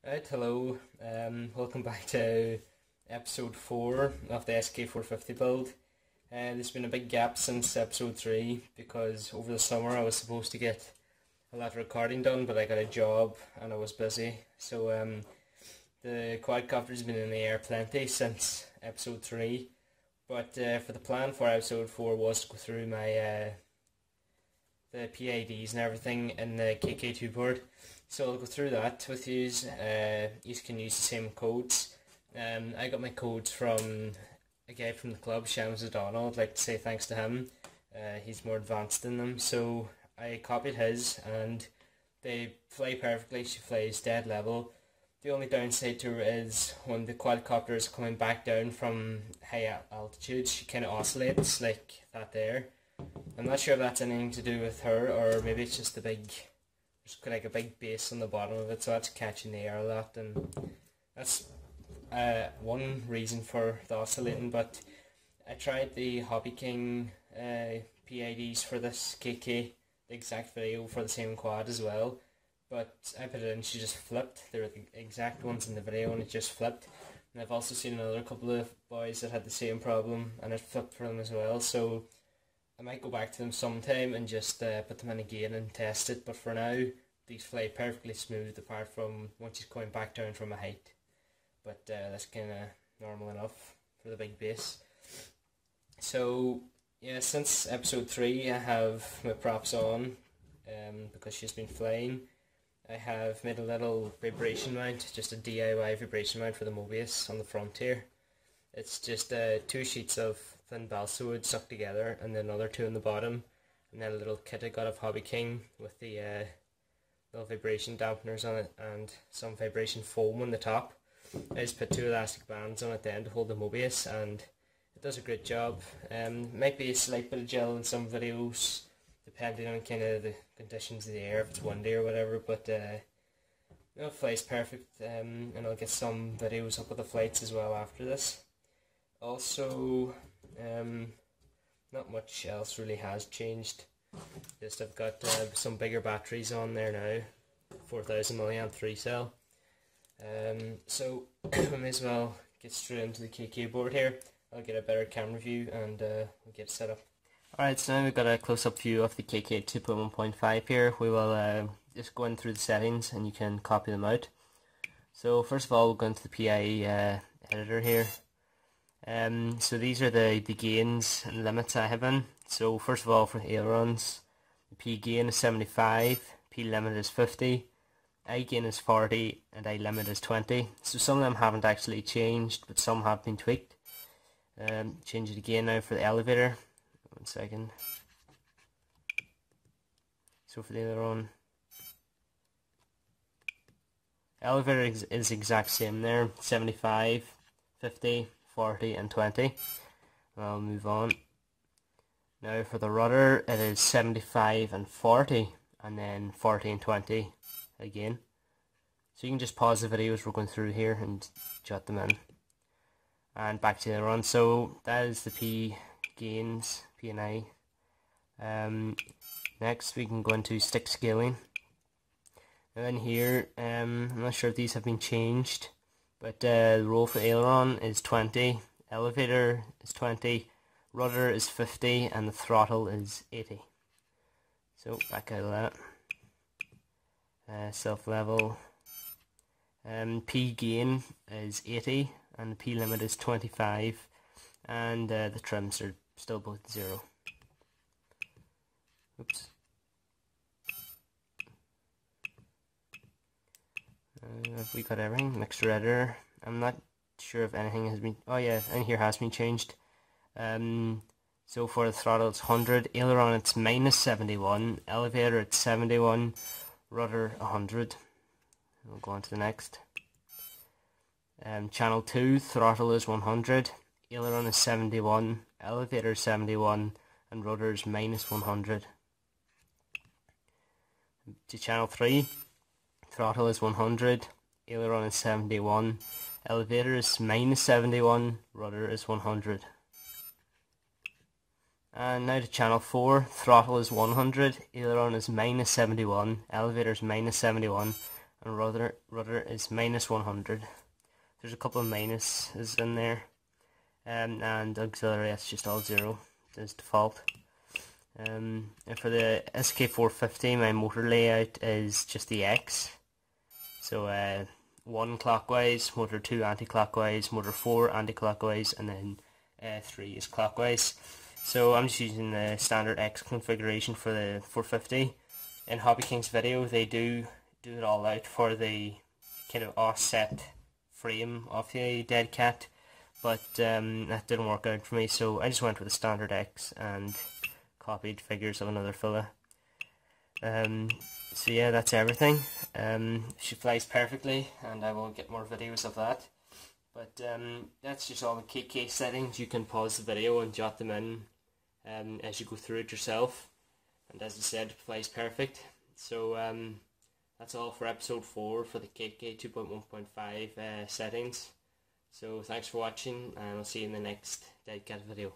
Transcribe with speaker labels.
Speaker 1: Right, hello. Welcome back to episode 4 of the SK450 build. There's been a big gap since episode 3 because over the summer I was supposed to get a lot of recording done, but I got a job and I was busy. So the quadcopter's been in the air plenty since episode 3, but for the plan for episode 4 was to go through my the PIDs and everything in the KK2 board. So I'll go through that with you. You can use the same codes. I got my codes from a guy from the club, Shams O'Donnell. I'd like to say thanks to him. He's more advanced than them. So I copied his and they fly perfectly. She flies dead level. The only downside to her is when the quadcopter is coming back down from high altitudes, she kind of oscillates like that there. I'm not sure if that's anything to do with her, or maybe it's just there's like a big base on the bottom of it, so that's catching the air a lot, and that's one reason for the oscillating. But I tried the Hobby King PIDs for this KK, the exact video for the same quad as well, but I put it in, she just flipped. They were the exact ones in the video and it just flipped. And I've also seen another couple of boys that had the same problem and it flipped for them as well, so I might go back to them sometime and just put them in again and test it, but for now these fly perfectly smooth apart from once she's coming back down from a height. But that's kind of normal enough for the big base. So yeah, since episode 3 I have my props on because she's been flying. I have made a little vibration mount, just a DIY vibration mount for the Mobius on the front here. It's just 2 sheets of thin balsa wood stuck together and then another 2 on the bottom, and then a little kit I got of Hobby King with the little vibration dampeners on it and some vibration foam on the top. I just put 2 elastic bands on it then to hold the Mobius, and it does a great job. Might be a slight bit of gel in some videos depending on kind of the conditions of the air, if it's windy or whatever, but it flies perfect, and I'll get some videos up of the flights as well after this. Also, not much else really has changed. Just I've got some bigger batteries on there now, 4000 milliamp 3 cell. So I may as well get straight into the KK board here. I'll get a better camera view and we'll get it set up. Alright, so now we've got a close-up view of the KK2.1.5 here. We will just go in through the settings and you can copy them out. So first of all, we'll go into the PI editor here. So these are the gains and limits I have in. So first of all, for ailerons, the P gain is 75, P limit is 50, I gain is 40, and I limit is 20. So some of them haven't actually changed, but some have been tweaked. Change it again now for the elevator. 1 second. So for the aileron, elevator is exact same there, 75, 50, 40 and 20. I'll move on. Now for the rudder it is 75 and 40 and then 40 and 20 again. So you can just pause the video as we're going through here and jot them in. And back to the run. So that is the P gains, P and I. Next we can go into stick scaling. And then here, I'm not sure if these have been changed, but the roll for aileron is 20, elevator is 20, rudder is 50, and the throttle is 80. So back out of that. Self level. P gain is 80, and the P limit is 25, and the trims are still both 0. Oops. Have we got everything? Mixer editor. I'm not sure if anything has been. Oh yeah, in here has been changed. So for the throttle it's 100, aileron it's -71, elevator it's 71, rudder 100. We'll go on to the next. Channel 2 throttle is 100, aileron is 71, elevator is 71, and rudder is -100. To channel 3. Throttle is 100, aileron is 71, elevator is -71, rudder is 100. And now to channel 4, throttle is 100, aileron is -71, elevator is -71, and rudder is -100. There's a couple of minuses in there, and auxiliary, that's just all 0 as default. And for the SK450, my motor layout is just the X. So 1 clockwise, motor 2 anti-clockwise, motor 4 anti-clockwise, and then 3 is clockwise. So I'm just using the standard X configuration for the 450. In Hobby King's video, they do it all out for the kind of offset frame of the Deadcat, but that didn't work out for me, so I just went with the standard X and copied figures of another fella. So yeah, that's everything. She flies perfectly, and I will get more videos of that. But that's just all the KK settings. You can pause the video and jot them in as you go through it yourself. And as I said, it flies perfect. So that's all for episode 4 for the KK2.1.5 settings. So thanks for watching, and I'll see you in the next Deadcat video.